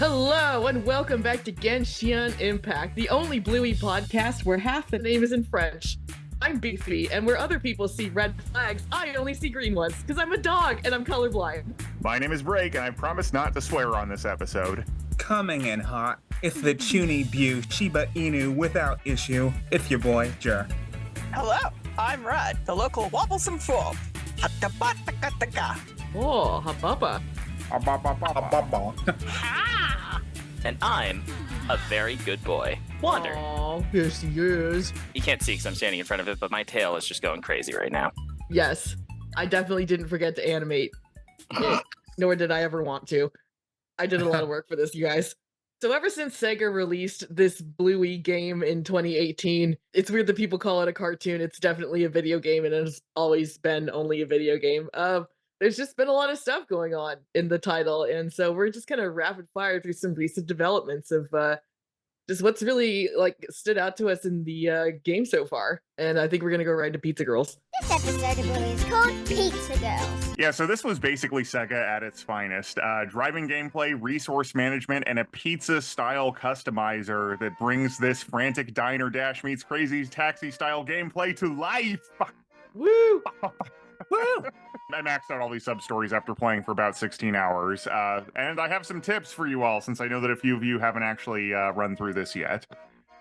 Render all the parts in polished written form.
Hello and welcome back to Genshin Impact, the only Bluey podcast where half the name is in French. I'm Beefy, and where other people see red flags, I only see green ones, because I'm a dog and I'm colorblind. My name is Break, and I promise not to swear on this episode. Coming in hot, it's the Chuny Bu Shiba Inu without issue. It's your boy, Jer. Hello, I'm Red, the local wobblesome fool. Hattabatakataka. Oh, hababa. And I'm a very good boy. Wander. Oh, yes he is. You can't see because I'm standing in front of it, but my tail is just going crazy right now. Yes, I definitely didn't forget to animate it, nor did I ever want to. I did a lot of work for this, you guys. So ever since Sega released this Bluey game in 2018, it's weird that people call it a cartoon. It's definitely a video game, and it's always been only a video game. There's just been a lot of stuff going on in the title, and so we're just kind of rapid fire through some recent developments of just what's really stood out to us in the game so far. And I think we're gonna go right to Pizza Girls. This episode of Bluey is called Pizza Girls. Yeah, so this was basically Sega at its finest. Driving gameplay, resource management, and a pizza-style customizer that brings this frantic diner dash meets crazy taxi-style gameplay to life! Woo! Woo! I maxed out all these sub-stories after playing for about 16 hours, and I have some tips for you all, since I know that a few of you haven't actually run through this yet.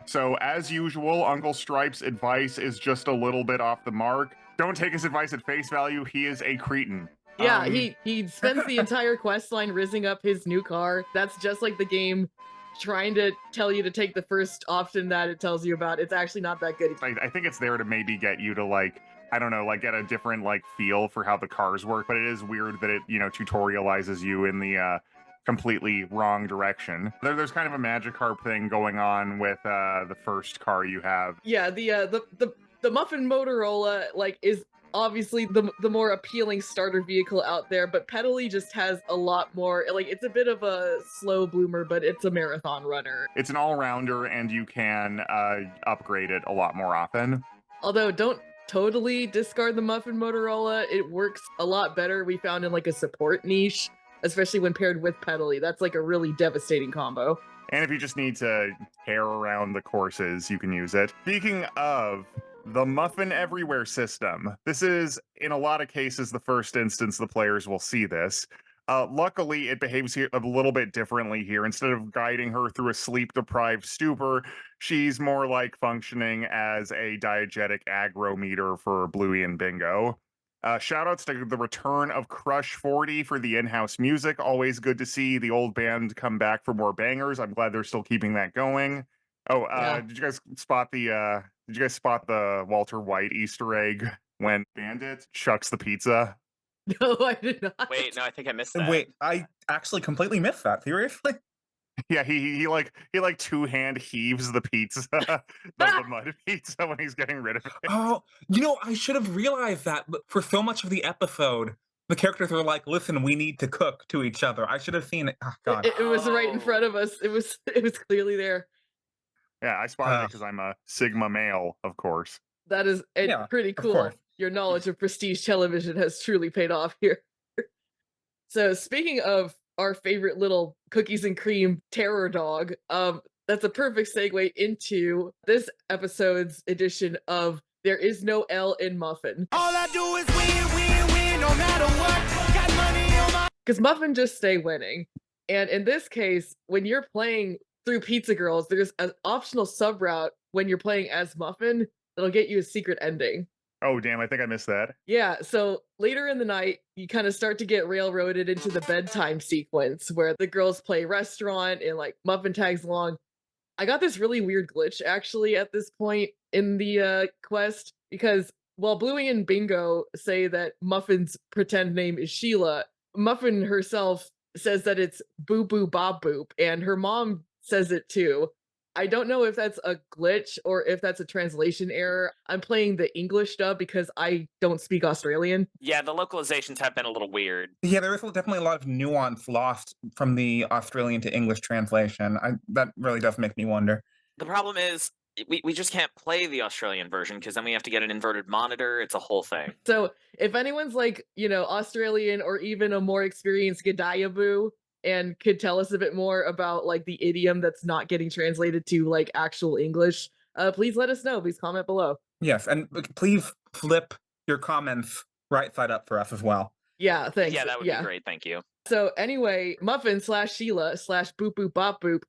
So, as usual, Uncle Stripe's advice is just a little bit off the mark. Don't take his advice at face value, he is a cretin. Yeah, he spends the entire quest line rizzing up his new car. That's just like the game trying to tell you to take the first option that it tells you about. It's actually not that good. I think it's there to maybe get you to, I don't know, get a different, feel for how the cars work, but it is weird that it, tutorializes you in the, completely wrong direction. There's kind of a Magikarp thing going on with, the first car you have. Yeah, the Muffin Motorola, is obviously the more appealing starter vehicle out there, but Petal just has a lot more, it's a bit of a slow bloomer, but it's a marathon runner. It's an all-rounder, and you can, upgrade it a lot more often. Although, don't totally discard the Muffin Motorola. It works a lot better, we found, in a support niche, especially when paired with Petal. That's a really devastating combo. And if you just need to tear around the courses, you can use it. Speaking of the Muffin Everywhere system, this is, in a lot of cases, the first instance the players will see this. Luckily, it behaves here a little bit differently here. Instead of guiding her through a sleep-deprived stupor, she's more like functioning as a diegetic aggro meter for Bluey and Bingo. Shoutouts to the return of Crush 40 for the in-house music. Always good to see the old band come back for more bangers. I'm glad they're still keeping that going. Oh, Yeah. Did you guys spot the Walter White Easter egg when Bandit chucks the pizza? No, I did not. Wait, no, I think I missed that. Wait, I actually completely missed that. Seriously? Yeah, he two-hand heaves the pizza, the mud pizza when he's getting rid of it. Oh, I should have realized that, but for so much of the episode, the characters were like, listen, we need to cook to each other. I should have seen it. Oh, God. It was right in front of us. It was clearly there. Yeah, I spotted it because I'm a Sigma male, of course. That is Yeah, pretty of cool. course. Your knowledge of prestige television has truly paid off here. So speaking of our favorite little cookies and cream terror dog, that's a perfect segue into this episode's edition of There Is No L in Muffin. All I do is win, no matter what. Got money on my... Because Muffin just stay winning. And in this case, when you're playing through Pizza Girls, there's an optional sub route when you're playing as Muffin that'll get you a secret ending. Oh, damn, I think I missed that. Yeah, so later in the night, you kind of start to get railroaded into the bedtime sequence where the girls play restaurant and Muffin tags along. I got this really weird glitch actually at this point in the quest because while Bluey and Bingo say that Muffin's pretend name is Sheila, Muffin herself says that it's Boo Boo Bob Boop, and her mom says it too. I don't know if that's a glitch or if that's a translation error. I'm playing the English dub because I don't speak Australian. Yeah, the localizations have been a little weird. Yeah, there is definitely a lot of nuance lost from the Australian to English translation. That really does make me wonder. The problem is, we just can't play the Australian version because then we have to get an inverted monitor. It's a whole thing. So if anyone's Australian or even a more experienced G'dayaboo, and could tell us a bit more about like the idiom that's not getting translated to like actual English, please let us know. Please comment below. Yes, and please flip your comments right side up for us as well. Yeah, thanks. Yeah, that would be great. Thank you. So anyway, Muffin slash Sheila slash Boop Boop Bop Boop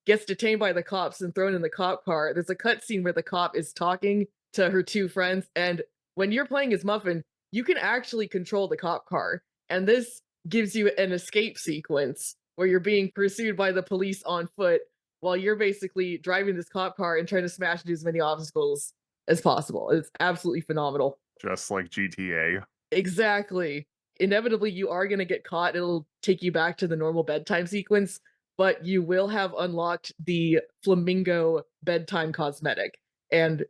gets detained by the cops and thrown in the cop car. There's a cutscene where the cop is talking to her two friends, and when you're playing as Muffin, you can actually control the cop car. And this gives you an escape sequence where you're being pursued by the police on foot while you're basically driving this cop car and trying to smash into as many obstacles as possible. It's absolutely phenomenal. Just like GTA. Exactly. Inevitably, you are going to get caught. It'll take you back to the normal bedtime sequence, but you will have unlocked the flamingo bedtime cosmetic. And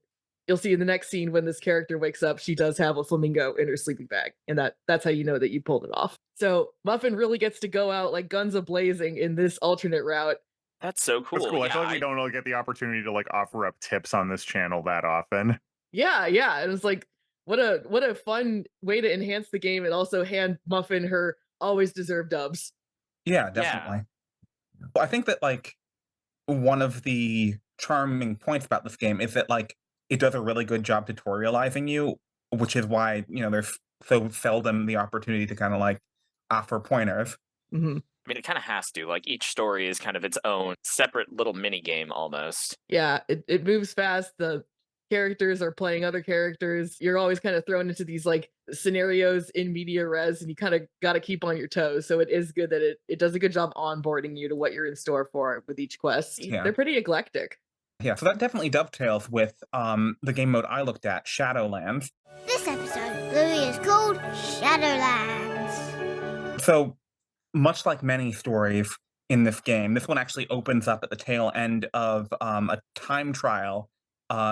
you'll see in the next scene when this character wakes up, she does have a flamingo in her sleeping bag. And that's how you know that you pulled it off. So Muffin really gets to go out like guns a-blazing in this alternate route. That's so cool. That's cool. I Yeah, feel like we don't really get the opportunity to like offer up tips on this channel that often. Yeah. And it's like, what a fun way to enhance the game and also hand Muffin her always deserved dubs. Yeah, definitely. Well, I think that like one of the charming points about this game is that like it does a really good job tutorializing you, which is why, you know, there's so seldom the opportunity to kind of like offer pointers. Mm-hmm. I mean, it kind of has to. Like, each story is kind of its own separate little mini game almost. Yeah, it moves fast. The characters are playing other characters. You're always kind of thrown into these like scenarios in media res, and you kind of got to keep on your toes. So it is good that it does a good job onboarding you to what you're in store for with each quest. Yeah. They're pretty eclectic. Yeah, so that definitely dovetails with the game mode I looked at, Shadowlands. This episode of Bluey is called Shadowlands. So, much like many stories in this game, this one actually opens up at the tail end of a time trial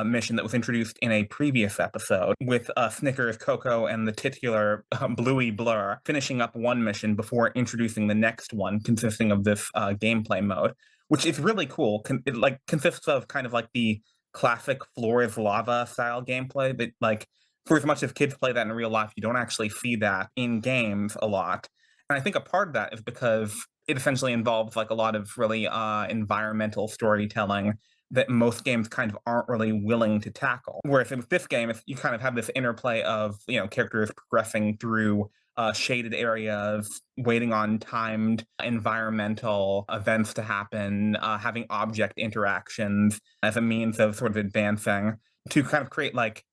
mission that was introduced in a previous episode with Snickers, Coco, and the titular Bluey Blur finishing up one mission before introducing the next one, consisting of this gameplay mode, which is really cool. It like consists of kind of like the classic floor is lava style gameplay, but like for as much as kids play that in real life, you don't actually see that in games a lot. And I think a part of that is because it essentially involves like a lot of really environmental storytelling that most games kind of aren't really willing to tackle. Whereas with this game, if you kind of have this interplay of, you know, characters progressing through shaded areas, waiting on timed environmental events to happen, having object interactions as a means of sort of advancing to kind of create like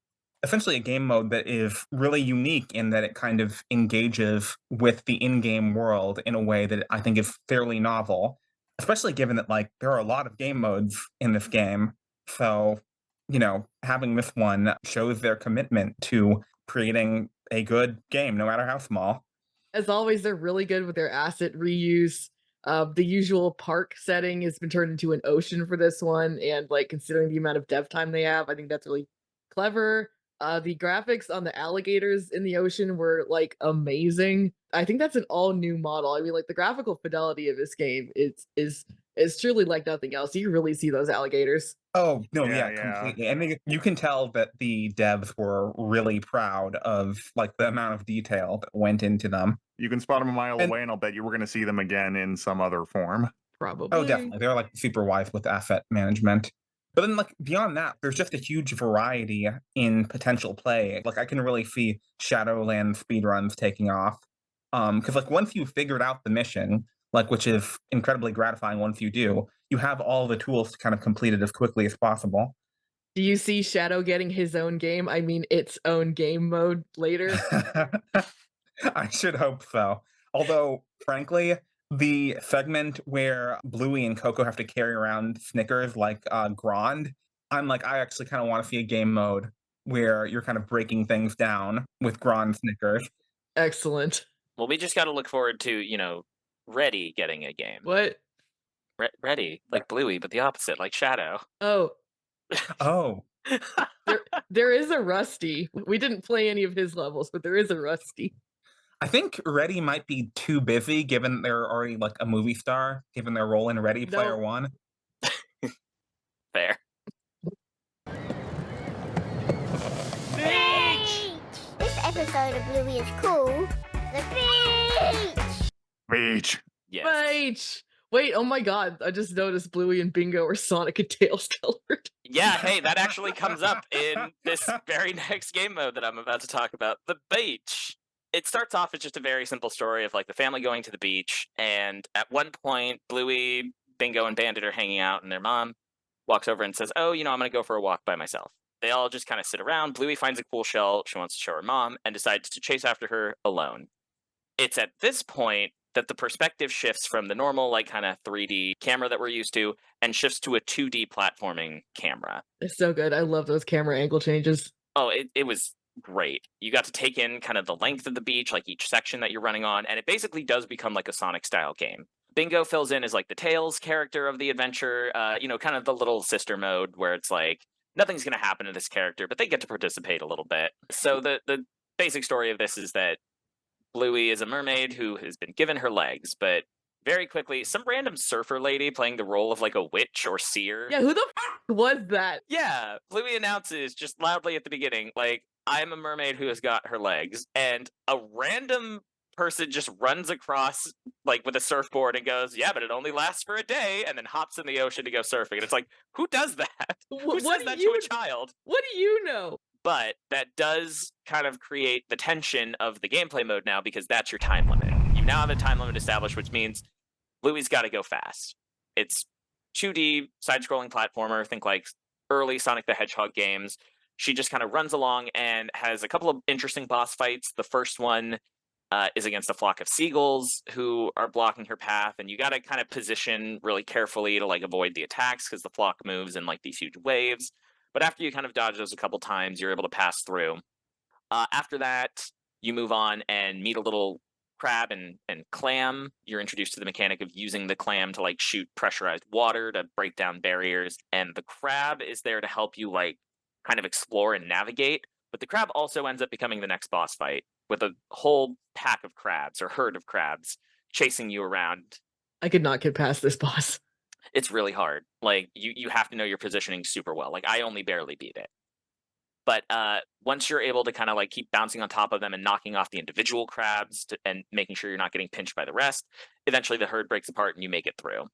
essentially a game mode that is really unique in that it kind of engages with the in-game world in a way that I think is fairly novel, especially given that like there are a lot of game modes in this game. So, you know, having this one shows their commitment to creating a good game, no matter how small. As always, they're really good with their asset reuse. The usual park setting has been turned into an ocean for this one, and like considering the amount of dev time they have, I think that's really clever. The graphics on the alligators in the ocean were like amazing. I think that's an all new model. I mean, like the graphical fidelity of this game is truly like nothing else. You can really see those alligators. Oh, no, Yeah, yeah, completely. I mean, you can tell that the devs were really proud of like the amount of detail that went into them. You can spot them a mile And- away, and I'll bet you we're going to see them again in some other form. Probably. Oh, definitely. They're like super wise with asset management. But then, like, beyond that, there's just a huge variety in potential play. Like, I can really see Shadowlands speedruns taking off. Because, like, once you've figured out the mission, like, which is incredibly gratifying once you do, you have all the tools to kind of complete it as quickly as possible. Do you see Shadow getting his own game? I mean, its own game mode later. I should hope so. Although, frankly, the segment where Bluey and Coco have to carry around Snickers like Grand, I'm like, I actually kind of want to see a game mode where you're kind of breaking things down with Grand Snickers. Excellent. Well, we just got to look forward to, you know, Reddy getting a game. What? Reddy, like Bluey, but the opposite, like Shadow. Oh, Oh, there is a Rusty. We didn't play any of his levels, but there is a Rusty. I think Reddy might be too busy given they're already like a movie star, given their role in Ready Player No. One. Fair. Beach! This episode of Bluey is called The Beach! Beach. Yes. Right. Wait, oh my god. I just noticed Bluey and Bingo are Sonic and Tails colored. Yeah, hey, that actually comes up in this very next game mode that I'm about to talk about, the beach. It starts off as just a very simple story of like the family going to the beach, and at one point, Bluey, Bingo, and Bandit are hanging out, and their mom walks over and says, "Oh, I'm gonna go for a walk by myself." They all just kind of sit around. Bluey finds a cool shell she wants to show her mom, and decides to chase after her alone. It's at this point that the perspective shifts from the normal, like kind of 3D camera that we're used to, and shifts to a 2D platforming camera. It's so good. I love those camera angle changes. Oh, it was great. You got to take in kind of the length of the beach, like each section that you're running on, and it basically does become like a Sonic style game. Bingo fills in as like the Tails character of the adventure, kind of the little sister mode where it's like nothing's going to happen to this character, but they get to participate a little bit. So the basic story of this is that Bluey is a mermaid who has been given her legs, but very quickly, some random surfer lady playing the role of like a witch or seer. Yeah, who the was that? Yeah, Bluey announces just loudly at the beginning, like, I'm a mermaid who has got her legs, and a random person just runs across, like, with a surfboard and goes, yeah, but it only lasts for a day, and then hops in the ocean to go surfing. And it's like, who does that? Who What says do that you to a child? What do you know? But that does kind of create the tension of the gameplay mode now because that's your time limit. You now have a time limit established, which means Bluey's got to go fast. It's 2D side-scrolling platformer. Think like early Sonic the Hedgehog games. She just kind of runs along and has a couple of interesting boss fights. The first one is against a flock of seagulls who are blocking her path, and you got to kind of position really carefully to like avoid the attacks because the flock moves in like these huge waves. But after you kind of dodge those a couple times, you're able to pass through. After that, you move on and meet a little crab and clam. You're introduced to the mechanic of using the clam to like shoot pressurized water to break down barriers. And the crab is there to help you like kind of explore and navigate. But the crab also ends up becoming the next boss fight with a whole pack of crabs or herd of crabs chasing you around. I could not get past this boss. It's really hard. Like you have to know your positioning super well. Like I only barely beat it. But once you're able to kind of like keep bouncing on top of them and knocking off the individual crabs and making sure you're not getting pinched by the rest, eventually the herd breaks apart and you make it through.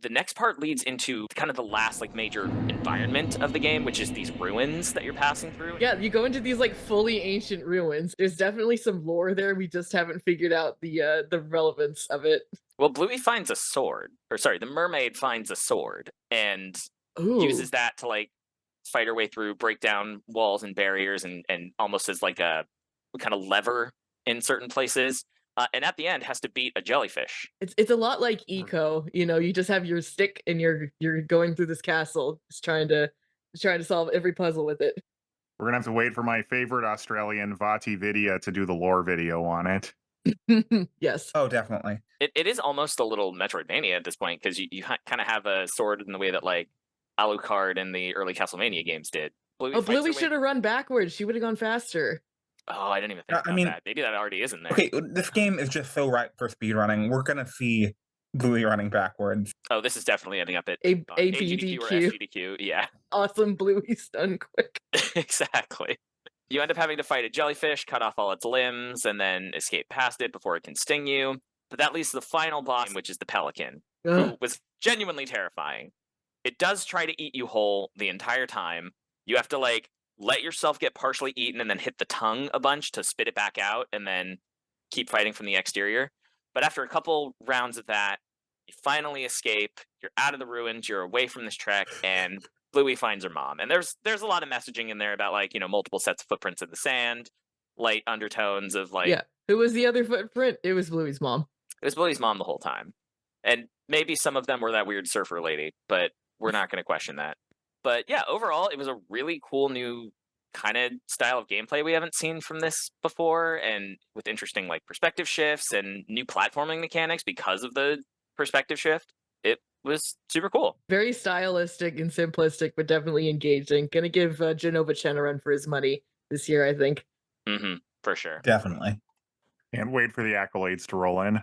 The next part leads into kind of the last like major environment of the game, which is these ruins that you're passing through. Yeah, you go into these like fully ancient ruins. There's definitely some lore there. We just haven't figured out the relevance of it. Well, Bluey finds a sword, or sorry, the mermaid finds a sword and Ooh. uses that to like fight her way through, break down walls and barriers, and almost as like a kind of lever in certain places. And at the end, has to beat a jellyfish. It's a lot like Eco. You just have your stick and you're going through this castle, just trying to solve every puzzle with it. We're gonna have to wait for my favorite Australian Vati Vidya to do the lore video on it. Yes. Oh, definitely. It is almost a little Metroidvania at this point because you kind of have a sword in the way that like Alucard and the early Castlevania games did. Bluey should have run backwards. She would have gone faster. Oh, I didn't even think about that. Maybe that already is in there. Okay, this game is just so ripe for speedrunning. We're gonna see Bluey running backwards. Oh, this is definitely ending up at ABDQ or SGDQ. Yeah, awesome. Bluey stun quick. Exactly. You end up having to fight a jellyfish, cut off all its limbs, and then escape past it before it can sting you. But that leads to the final boss, which is the pelican, who was genuinely terrifying. It does try to eat you whole the entire time. You have to like let yourself get partially eaten and then hit the tongue a bunch to spit it back out and then keep fighting from the exterior. But after a couple rounds of that, you finally escape. You're out of the ruins. You're away from this trek, and Bluey finds her mom. And there's a lot of messaging in there about like, multiple sets of footprints in the sand, light undertones of like... Yeah. Who was the other footprint? It was Bluey's mom. It was Bluey's mom the whole time. And maybe some of them were that weird surfer lady, but we're not going to question that. But yeah, overall, it was a really cool new kind of style of gameplay we haven't seen from this before, and with interesting like perspective shifts and new platforming mechanics because of the perspective shift. It was super cool. Very stylistic and simplistic, but definitely engaging. Gonna give Genova Chen a run for his money this year, I think. Mm-hmm, for sure. Definitely. Can't wait for the accolades to roll in.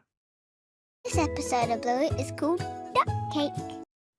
This episode of Bluey is called Duck Cake.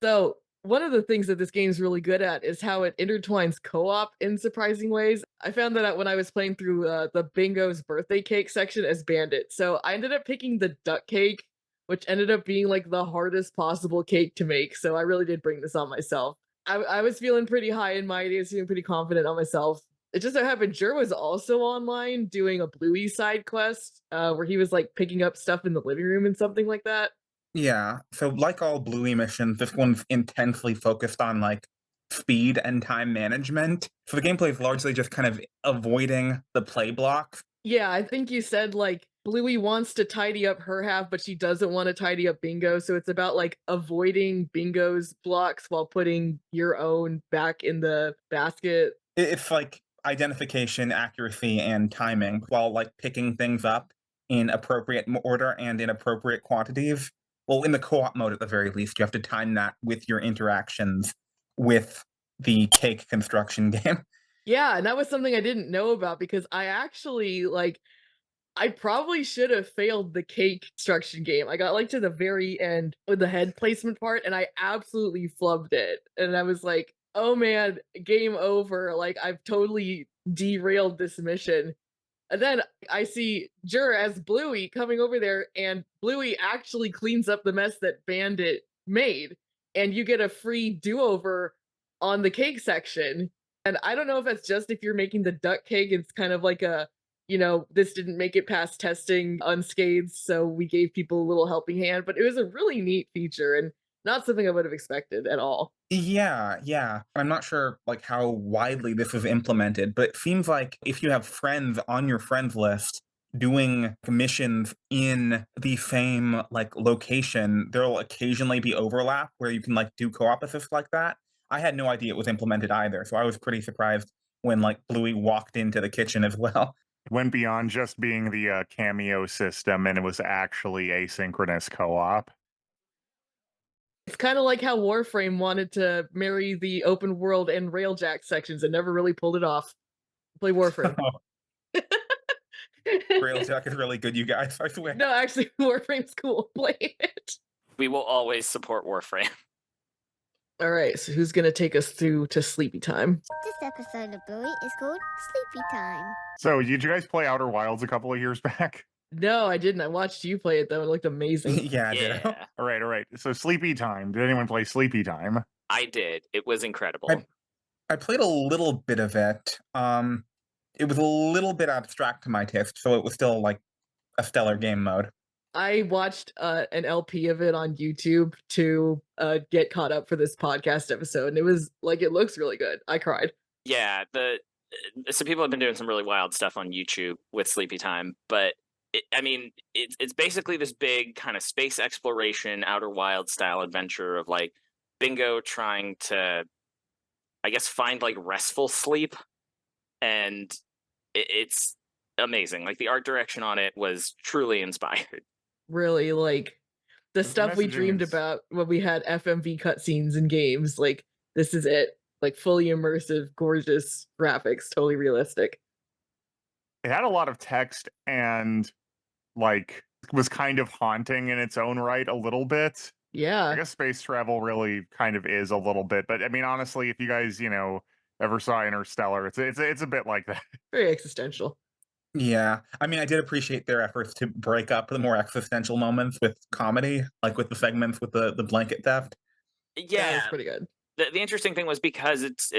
So, one of the things that this game is really good at is how it intertwines co-op in surprising ways. I found that out when I was playing through the Bingo's birthday cake section as Bandit. So I ended up picking the duck cake which ended up being like the hardest possible cake to make. So I really did bring this on myself. I was feeling pretty high and mighty. I was feeling pretty confident on myself. It just so happened Jur was also online doing a Bluey side quest where he was like picking up stuff in the living room and something like that. Yeah, so like all Bluey missions, this one's intensely focused on like speed and time management. So the gameplay is largely just kind of avoiding the play blocks. Yeah, I think you said like Bluey wants to tidy up her half, but she doesn't want to tidy up Bingo. So it's about like avoiding Bingo's blocks while putting your own back in the basket. It's like identification, accuracy, and timing while like picking things up in appropriate order and in appropriate quantities. Well, in the co-op mode at the very least, you have to time that with your interactions with the cake construction game. Yeah, and that was something I didn't know about because I actually like I probably should have failed the cake construction game. I got like to the very end with the head placement part and I absolutely flubbed it. And I was like, "Oh man, game over. Like I've totally derailed this mission." And then I see Jur as Bluey coming over there, and Bluey actually cleans up the mess that Bandit made, and you get a free do-over on the cake section. And I don't know if that's just if you're making the duck cake, it's kind of like a, this didn't make it past testing unscathed, so we gave people a little helping hand, but it was a really neat feature and not something I would have expected at all. Yeah. I'm not sure like how widely this was implemented, but it seems like if you have friends on your friends list doing missions in the same like location, there'll occasionally be overlap where you can like do co-op assists like that. I had no idea it was implemented either, so I was pretty surprised when like Bluey walked into the kitchen as well. It went beyond just being the cameo system, and it was actually asynchronous co-op. It's kind of like how Warframe wanted to marry the open world and Railjack sections and never really pulled it off. Play Warframe. Railjack is really good, you guys, I swear. No, actually, Warframe's cool. Play it. We will always support Warframe. All right, so who's gonna take us through to sleepy time? This episode of Bluey is called Sleepy Time. So, did you guys play Outer Wilds a couple of years back? No, I didn't. I watched you play it though. It looked amazing. Yeah, I did. Yeah, All right. So, Sleepy Time. Did anyone play Sleepy Time? I did. It was incredible. I played a little bit of it. It was a little bit abstract to my taste, so it was still like a stellar game mode. I watched an LP of it on YouTube to get caught up for this podcast episode, and it was like it looks really good. I cried. Yeah, some people have been doing some really wild stuff on YouTube with Sleepy Time, but it's basically this big kind of space exploration, Outer Wild style adventure of like Bingo trying to, I guess, find like restful sleep, and it's amazing. Like the art direction on it was truly inspired. Really, like the stuff we messaging dreamed is- about when we had FMV cutscenes in games. Like this is it. Like fully immersive, gorgeous graphics, totally realistic. It had a lot of text and like was kind of haunting in its own right a little bit. I Yeah. guess space travel really kind of is a little bit, but I mean, honestly, if you guys, ever saw Interstellar, it's a bit like that. Very existential. Yeah, I mean, I did appreciate their efforts to break up the more existential moments with comedy, like with the segments with the blanket theft. That was Yeah, pretty good. the interesting thing was because it's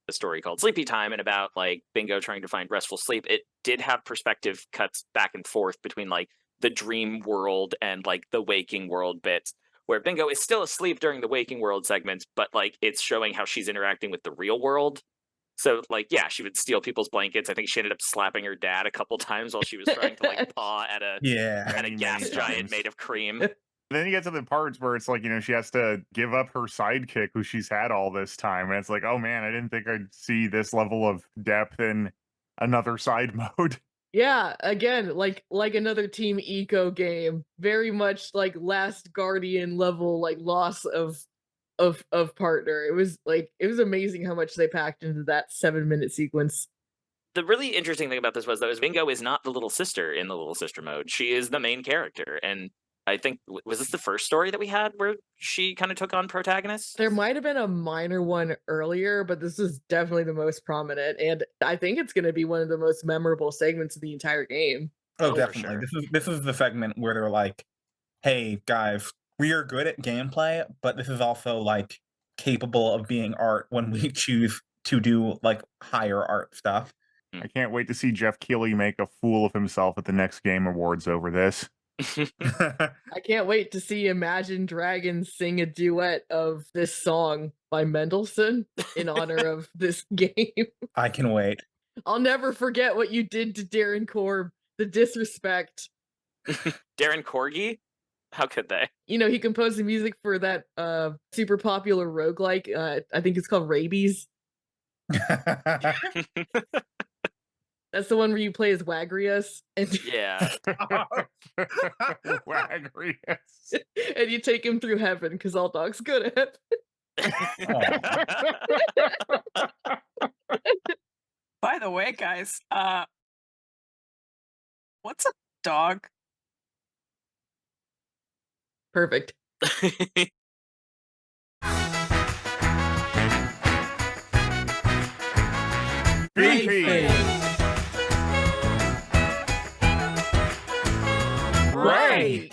a story called Sleepy Time and about like Bingo trying to find restful sleep. It did have perspective cuts back and forth between like the dream world and like the waking world bits, where Bingo is still asleep during the waking world segments, but like it's showing how she's interacting with the real world. So like, yeah, she would steal people's blankets. I think she ended up slapping her dad a couple times while she was trying to like paw at a Yeah, at a Many, gas many giant times. made of cream. Then you get to the parts where it's like, she has to give up her sidekick who she's had all this time. And it's like, oh man, I didn't think I'd see this level of depth in another side mode. Yeah, again, like another Team Eco game, very much like Last Guardian level, like loss of partner. It was amazing how much they packed into that 7-minute sequence. The really interesting thing about this was that Bingo is not the little sister in the little sister mode. She is the main character, and I think was this the first story that we had where she kind of took on protagonists? There might have been a minor one earlier, but this is definitely the most prominent, and I think it's going to be one of the most memorable segments of the entire game. oh, for definitely. sure. This is the segment where they're like hey guys, we are good at gameplay, but this is also like capable of being art when we choose to do like higher art stuff. I can't wait to see Jeff Keighley make a fool of himself at the next Game Awards over this. I can't wait to see Imagine Dragons sing a duet of this song by Mendelssohn in honor of this game. I can wait. I'll never forget what you did to Darren Korb, the disrespect. Darren Corgi? How could they? You know, he composed the music for that super popular roguelike. I think it's called Rabies. That's the one where you play as Wagrius and Yeah. Wagrius. and you take him through heaven because all dogs go to heaven. By the way, guys, what's a dog? Perfect. Beefy. Right.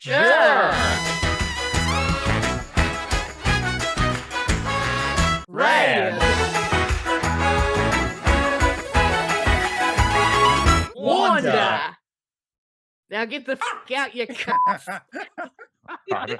Sure. Rad. Wanda. Now get the f out, you cunts. God.